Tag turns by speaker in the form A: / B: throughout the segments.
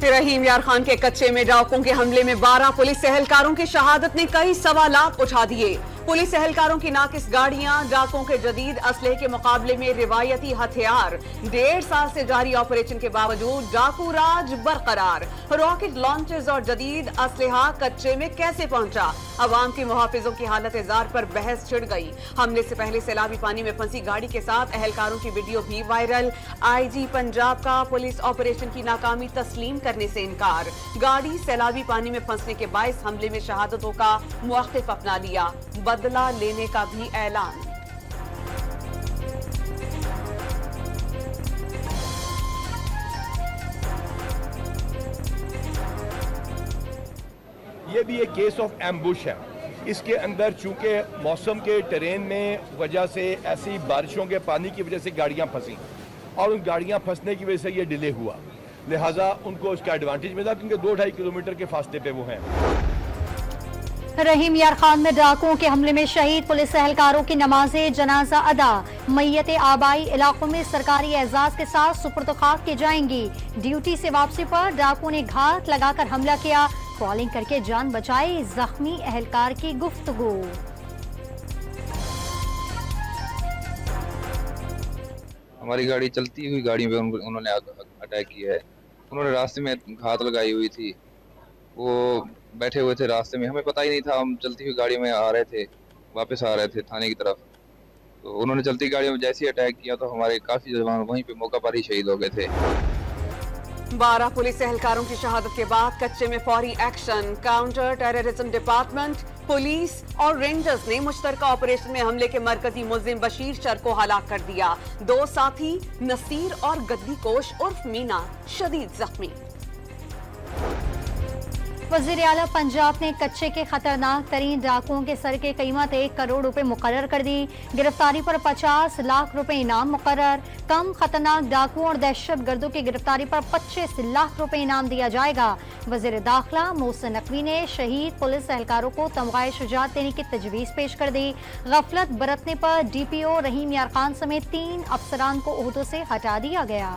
A: रहीम यार खान के कच्चे में डाकुओं के हमले में 12 पुलिस एहलकारों की शहादत ने कई सवालात उठा दिए। पुलिस एहलकारों की नाकिस गाड़ियां, डाकुओं के जदीद असलहे के मुकाबले में रिवायती हथियार। 1.5 साल से जारी ऑपरेशन के बावजूद डाकू राज बरकरार। रॉकेट लॉन्चर्स और जदीद असलहा कच्चे में कैसे पहुंचा? अवाम के मुहाफिजों की हालत जार पर बहस छिड़ गई। हमले से पहले सैलाबी पानी में फंसी गाड़ी के साथ एहलकारों की वीडियो भी वायरल। IG पंजाब का पुलिस ऑपरेशन की नाकामी तस्लीम करने से इनकार। गाड़ी सैलाबी पानी में फंसने के बायस हमले में शहादतों का मौक़िफ़ अपना लिया, बदला लेने का भी ऐलान।
B: ये भी एक केस ऑफ एम्बुश है। इसके अंदर चूंकि मौसम के टेरेन में वजह से ऐसी बारिशों के पानी की वजह से गाड़ियां फंसी और उन गाड़ियां फंसने की वजह से ये डिले हुआ, लिहाजा उनको उसका एडवांटेज मिला क्योंकि 2-2.5 किलोमीटर के फासले पे वो हैं।
C: रहीम यार खान में डाकुओं के हमले में शहीद पुलिस एहलकारों की नमाज़े जनाजा अदा। मैयत आबाई इलाकों में सरकारी एजाज के साथ सुपुर्द खाक की जाएंगी। ड्यूटी से वापसी पर डाकुओं ने घात लगाकर हमला किया, ट्रॉलिंग करके जान बचाई, जख्मी एहलकार की गुफ्तगू।
D: हमारी गाड़ी चलती हुई गाड़ी पे उन्होंने अटैक किया है। उन्होंने रास्ते में घात लगाई हुई थी, वो बैठे हुए थे रास्ते में, हमें पता ही नहीं था। हम चलती हुई गाड़ी में आ रहे थे, वापस आ रहे थे थाने की तरफ, तो उन्होंने चलती गाड़ी में जैसे ही अटैक किया तो हमारे काफी जवान वहीं पे मौका पर ही शहीद हो गए थे।
A: 12 पुलिस एहलकारों की शहादत के बाद कच्चे में फौरी action. Counter terrorism department, police और रेंजर्स ने मुश्तरका ऑपरेशन में हमले के मरकजी मुल्जिम बशीर चर को हलाक कर दिया। 2 साथी नसीर और गद्दी कोश उर्फ मीना शदीद जख्मी।
C: वज़ीर आला पंजाब ने कच्चे के खतरनाक तरीन डाकुओं के सर की कीमत 1 करोड़ रुपए मुकर्रर कर दी। गिरफ्तारी पर 50 लाख रुपए इनाम मुकर्रर। कम खतरनाक डाकुओं और दहशत गर्दों की गिरफ्तारी पर 25 लाख रुपए इनाम दिया जाएगा। वज़ीर दाखिला मोहसिन नकवी ने शहीद पुलिस एहलकारों को तमग़ाए शुजाअत देने की तजवीज़ पेश कर दी। गफलत बरतने पर DPO रहीम यार खान समेत 3 अफसरान को ओहदों से हटा दिया गया।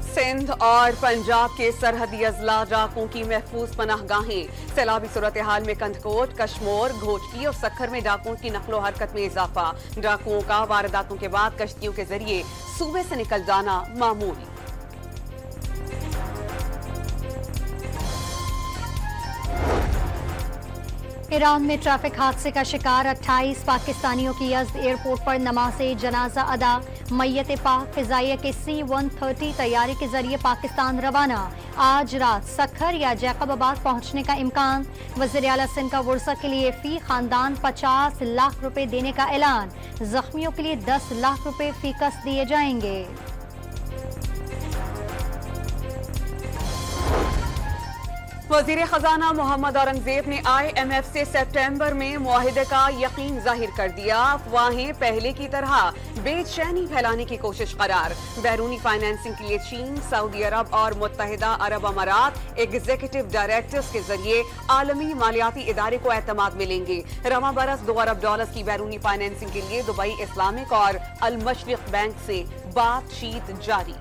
A: सिंध और पंजाब के सरहदी अजला डाकुओं की महफूज पनाहगाहें। सैलाबी सूरत हाल में कंधकोट, कश्मोर, घोटकी और सक्खर में डाकुओं की नकलो हरकत में इजाफा। डाकुओं का वारदातों के बाद कश्तियों के जरिए सूबे से निकल जाना मामूल।
C: ईरान में ट्रैफिक हादसे का शिकार 28 पाकिस्तानियों की यज़्द एयरपोर्ट पर नमाज़े जनाजा अदा। मैयत पाक फिजाइया के C-130 तैयारी के जरिए पाकिस्तान रवाना। आज रात सखर या जैकबाबाद पहुंचने का इम्कान। वज़ीर आला सिंध का वर्सा के लिए फी खानदान 50 लाख रुपए देने का ऐलान। जख्मियों के लिए 10 लाख रुपए फी कस दिए जाएंगे।
A: वज़ीर खजाना मोहम्मद औरंगजेब ने IMF से सितंबर में मुआहिदे का यकीन जाहिर कर दिया। अफवाहें पहले की तरह बेचैनी फैलाने की कोशिश करार। बैरूनी फाइनेंसिंग के लिए चीन, सऊदी अरब और मुत्तहिदा अरब अमारात एग्जीक्यूटिव डायरेक्टर्स के जरिए आलमी मालियाती इदारे को एतमाद मिलेंगे। रवा बरस $2 अरब की बैरूनी फाइनेंसिंग के लिए दुबई इस्लामिक और अल मशरिक बैंक से बातचीत जारी।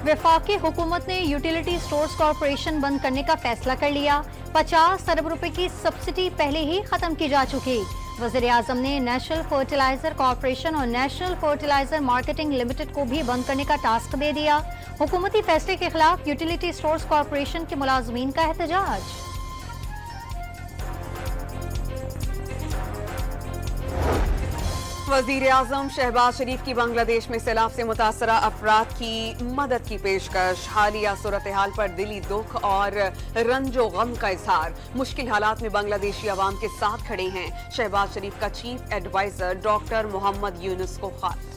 C: वफाकी हुकूमत ने यूटिलिटी स्टोर्स कॉरपोरेशन बंद करने का फैसला कर लिया। 50 अरब रुपए की सब्सिडी पहले ही खत्म की जा चुकी। वज़ीर आज़म ने नेशनल फर्टिलाइजर कॉरपोरेशन और नेशनल फर्टिलाइजर मार्केटिंग लिमिटेड को भी बंद करने का टास्क दे दिया। हुकूमती फैसले के खिलाफ यूटिलिटी स्टोर्स कॉरपोरेशन के मुलाजमीन का एहतजाज।
A: वज़ीर आज़म शहबाज शरीफ की बांग्लादेश में सैलाब से मुतासरा अफराद की मदद की पेशकश। हालिया सूरत हाल पर दिली दुख और रंजो गम का इजहार। मुश्किल हालात में बांग्लादेशी अवाम के साथ खड़े हैं। शहबाज शरीफ का chief adviser doctor Muhammad Yunus को खत।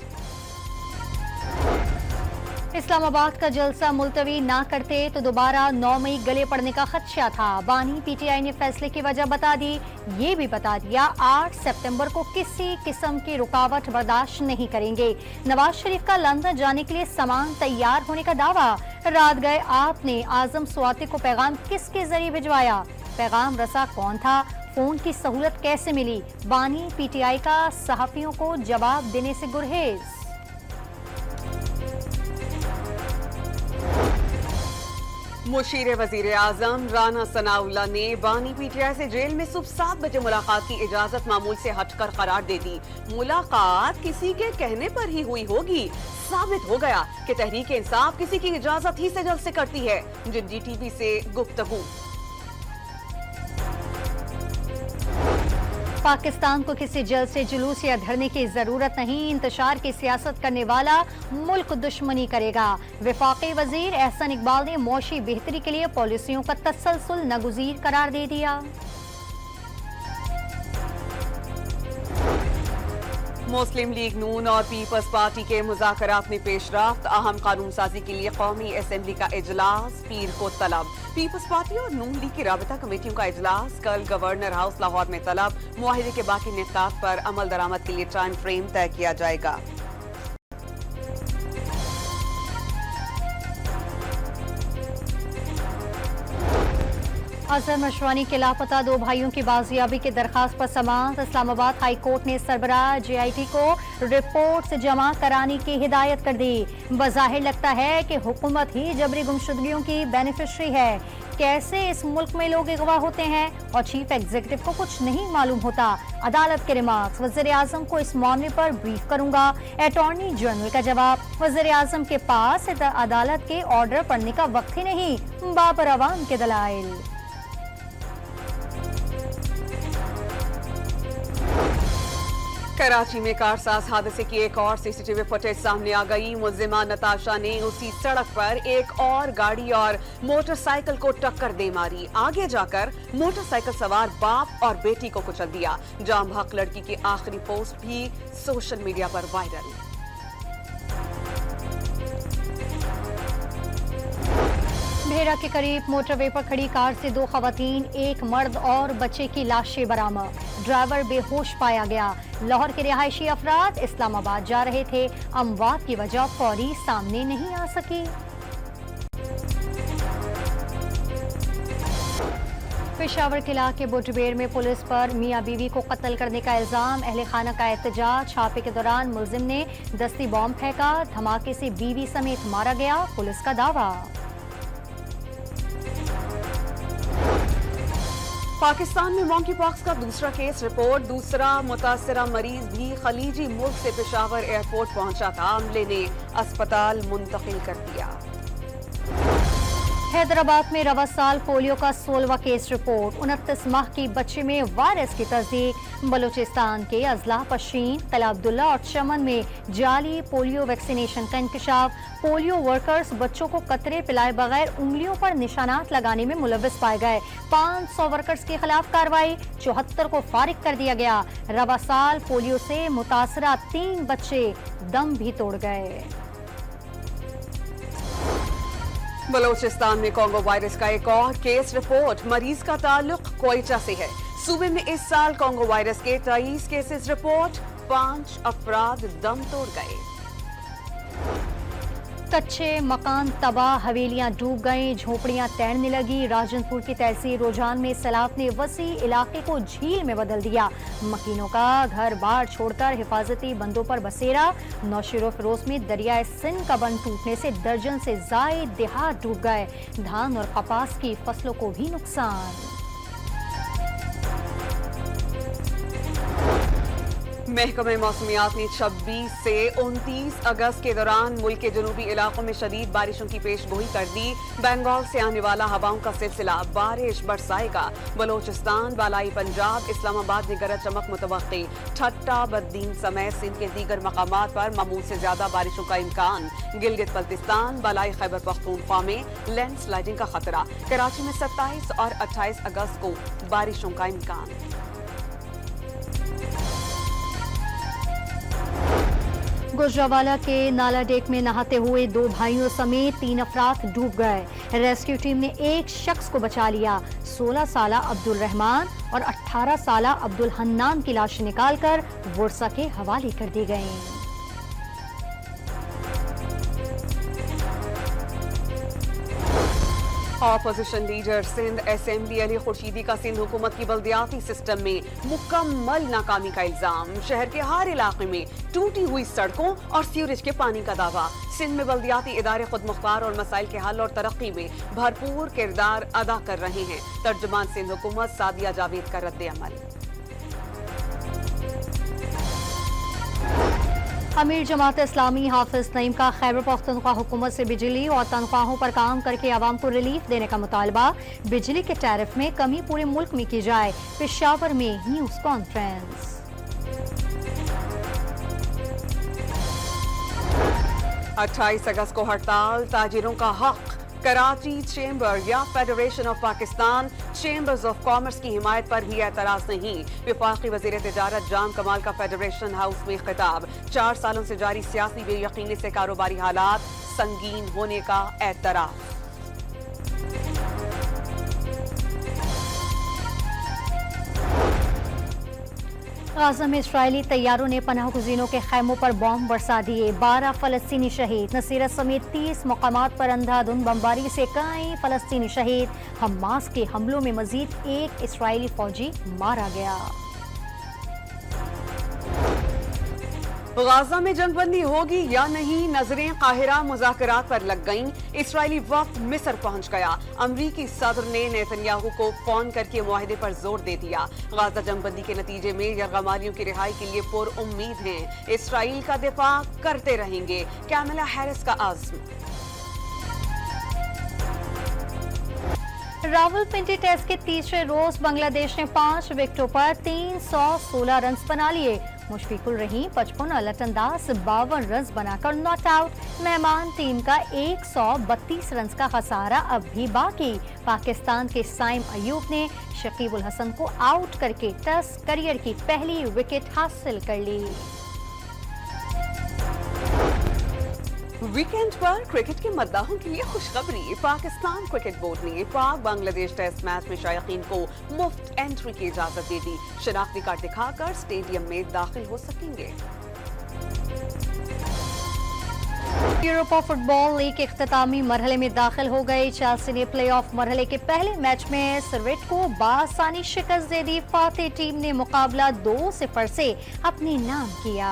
C: इस्लामाबाद का जलसा मुलतवी ना करते तो दोबारा 9 मई गले पड़ने का खदशा था। बानी PTI ने फैसले की वजह बता दी। ये भी बता दिया 8 सितंबर को किसी किस्म की रुकावट बर्दाश्त नहीं करेंगे। नवाज शरीफ का लंदन जाने के लिए सामान तैयार होने का दावा। रात गए आपने आजम स्वाति को पैगाम किसके जरिए भिजवाया? पैगाम रसा कौन था, फोन की सहूलत कैसे मिली, बानी पीटीआई का सहाफियों को जवाब देने से गुरहेज।
A: मुशीर वजीर आजम राना सनाउल्लाह ने बानी पीटीआई से जेल में सुबह 7 बजे मुलाकात की इजाजत मामूल से हटकर करार दे दी। मुलाकात किसी के कहने पर ही हुई होगी। साबित हो गया कि तहरीक इंसाफ किसी की इजाजत ही से जल्द से करती है। JTV से गुफ्तगू।
C: पाकिस्तान को किसी जलसे जुलूस या धरने की जरूरत नहीं, इंतशार की सियासत करने वाला मुल्क दुश्मनी करेगा। वफाकी वजीर एहसन इकबाल ने मौशी बेहतरी के लिए पॉलिसियों का तसलसल नागुज़ीर करार दे दिया।
A: मुस्लिम लीग नून और पीपल्स पार्टी के मुज़ाकरात में पेशरफ्त, अहम कानून साजी के लिए कौमी असेंबली का इजलास पीर को तलब। पीपल्स पार्टी और नून लीग की राबता कमेटियों का इजलास कल गवर्नर हाउस लाहौर में तलब। मुआहिदे के बाकी निकात पर अमल दरामद के लिए टाइम फ्रेम तय किया जाएगा।
C: अजहर मशवानी के लापता 2 भाइयों की बाजियाबी की दरखास्त पर समाअत। इस्लामाबाद हाई कोर्ट ने सरबराह JIT को रिपोर्ट जमा कराने की हिदायत कर दी। बज़ाहिर लगता है कि हुकूमत ही जबरी गुमशुदगियों की बेनिफिशरी है। कैसे इस मुल्क में लोग अगवा होते हैं और चीफ एग्जीक्यूटिव को कुछ नहीं मालूम होता। अदालत के रिमार्क्स, वज़ीर आज़म को इस मामले पर ब्रीफ करूंगा। अटॉर्नी जनरल का जवाब, वज़ीर आज़म के पास अदालत के ऑर्डर पढ़ने का वक्त ही नहीं, बाबर अवाम के दलाइल।
A: कराची में कारसाज हादसे की एक और CCTV फुटेज सामने आ गई। मुल्जिमा नताशा ने उसी सड़क पर एक और गाड़ी और मोटरसाइकिल को टक्कर दे मारी। आगे जाकर मोटरसाइकिल सवार बाप और बेटी को कुचल दिया। जाम हक लड़की की आखिरी पोस्ट भी सोशल मीडिया पर वायरल।
C: भेड़ा के करीब मोटरवे पर खड़ी कार से 2 खवातीन, एक मर्द और बच्चे की लाशें बरामद। ड्राइवर बेहोश पाया गया। लाहौर के रिहायशी अफराद इस्लामाबाद जा रहे थे। अमवात की वजह फौरी सामने नहीं आ सकी। पेशावर के इलाके बुटबेर में पुलिस पर मियां बीवी को कत्ल करने का इल्जाम। अहले खाना का एहतजाज। छापे के दौरान मुलजिम ने दस्ती बॉम्ब फेंका। धमाके से बीवी समेत मारा गया, पुलिस का दावा।
A: पाकिस्तान में मॉन्की पॉक्स का दूसरा केस रिपोर्ट। दूसरा मुतासरा मरीज भी खलीजी मुल्क से पेशावर एयरपोर्ट पहुंचा था। अमले ने अस्पताल मुंतकिल कर दिया।
C: हैदराबाद में रवा साल पोलियो का 16वां केस रिपोर्ट। 29 माह की बच्चे में वायरस की तस्दीक। बलूचिस्तान के अजला पशीन, किला अब्दुल्ला और चमन में जाली पोलियो वैक्सीनेशन का इंकशाफ। पोलियो वर्कर्स बच्चों को कतरे पिलाए बगैर उंगलियों पर निशानात लगाने में मुलव्वस पाए गए। 500 वर्कर्स के खिलाफ कार्रवाई। 74 को फारिग कर दिया गया। रवा साल पोलियो से मुतासरा 3 बच्चे दम भी तोड़ गए।
A: बलूचिस्तान में कोंगो वायरस का एक और केस रिपोर्ट। मरीज का ताल्लुक क्वेटा से है। सूबे में इस साल कोंगो वायरस के 23 केसेस रिपोर्ट। 5 अफराद दम तोड़ गए।
C: कच्चे मकान तबाह, हवेलियां डूब गईं, झोपड़ियां तैरने लगी। राजनपुर की तहसील रोजान में सैलाब ने वसी इलाके को झील में बदल दिया। मकीनों का घर बार छोड़कर हिफाजती बंदों पर बसेरा। नौशेरो फिरोज में दरियाए सिंध का बंद टूटने से दर्जन से जायद देहात डूब गए। धान और कपास की फसलों को भी नुकसान।
A: महकमे मौसमियात ने 26 से 29 अगस्त के दौरान मुल्क के जनूबी इलाकों में शदीद बारिशों की पेशगोई कर दी। बंगाल से आने वाला हवाओं का सिलसिला बारिश बरसाएगा। बलोचिस्तान, बालाई पंजाब, इस्लामाबाद में गरज चमक मुतवक्की। ठट्टा बद्दीन समेत सिंध के दीगर मकामात पर मामूल से ज्यादा बारिशों का इम्कान। गिलगित बल्तिस्तान, बालाई खैबर पख्तूनख्वा में लैंडस्लाइडिंग का खतरा। कराची में 27 और 28 अगस्त को बारिशों का इम्कान।
C: गुजरावाला के नाला डेक में नहाते हुए 2 भाइयों समेत 3 अफराद डूब गए। रेस्क्यू टीम ने एक शख्स को बचा लिया। 16 साला अब्दुल रहमान और 18 साला अब्दुल हन्नान की लाशें निकालकर वर्सा के हवाले कर दी गईं।
A: Opposition leader Sindh assembly Ali Khurshidi का सिंध हुकूमत की बल्दियाती सिस्टम में मुकम्मल नाकामी का इल्जाम। शहर के हर इलाके में टूटी हुई सड़कों और सीवरेज के पानी का दावा। सिंध में बल्दियाती इदारे खुद मुख्तार और मसाइल के हल और तरक्की में भरपूर किरदार अदा कर रहे हैं। तर्जुमान सिंध हुकूमत सादिया जावेद का रद्द अमल।
C: अमीर जमात इस्लामी हाफिज नईम का खैबर पख्तूनख्वा हुकूमत से बिजली और तनख्वाहों पर काम करके आवाम को रिलीफ देने का मुतालबा। बिजली के टैरिफ में कमी पूरे मुल्क में की जाए। पेशावर में न्यूज़ कॉन्फ्रेंस।
A: 28 अगस्त को हड़ताल, ताजिरों का हक। कराची चेंबर या federation of Pakistan chambers of commerce की हिमायत पर भी एतराज नहीं। वफाकी वज़ीर तिजारत जाम कमाल का फेडरेशन हाउस में खिताब। 4 सालों से जारी सियासी बेयकीनी से कारोबारी हालात संगीन होने का एतराफ।
C: गाज़ा में इस्राएली तैयारों ने पनाह गुज़ीनों के खैमों पर बॉम्ब बरसा दिए। 12 फ़लस्तीनी शहीद। नसीरत समेत 30 मकामात पर अंधाधुंध बमबारी से कई फ़लस्तीनी शहीद। हमास के हमलों में मजीद एक इस्राएली फौजी मारा गया।
A: गाजा में जंगबंदी होगी या नहीं, नजरें काहिरा मुज़ाकरात पर लग गईं। इस्राएली वफ्द मिस्र पहुंच गया। अमरीकी सदर ने नेतन्याहू को फोन करके मुआहदे पर जोर दे दिया। गाजा जंगबंदी के नतीजे में यरगमालियों की रिहाई के लिए पुरउम्मीद हैं। इस्राएल का दिफा करते रहेंगे, कैमला हैरिस का आज़्म।
C: रावलपिंडी टेस्ट के तीसरे रोज बांग्लादेश ने 5 विकेटों पर 316 रन बना लिए। मुशफिकुर रहीम 55 और लटनदास 52 रन बनाकर नॉट आउट। मेहमान टीम का 132 रन का खसारा अब भी बाकी। पाकिस्तान के साइम अयूब ने शकीब उल हसन को आउट करके टेस्ट करियर की पहली विकेट हासिल कर ली।
A: वीकेंड पर क्रिकेट के मद्दाहों के लिए खुशखबरी। पाकिस्तान क्रिकेट बोर्ड ने पाक बांग्लादेश टेस्ट मैच में शायकीन को मुफ्त एंट्री की इजाजत दे दी। शनाख्ती कार्ड दिखाकर स्टेडियम में दाखिल हो सकेंगे।
C: यूरोपा फुटबॉल लीग के इख्तितामी मरहले में दाखिल हो गई। चेल्सी ने प्ले ऑफ मरहले के पहले मैच में सर्वेट को बासानी शिकस्त दे दी। फातेह टीम ने मुकाबला 2-0 से अपने नाम किया।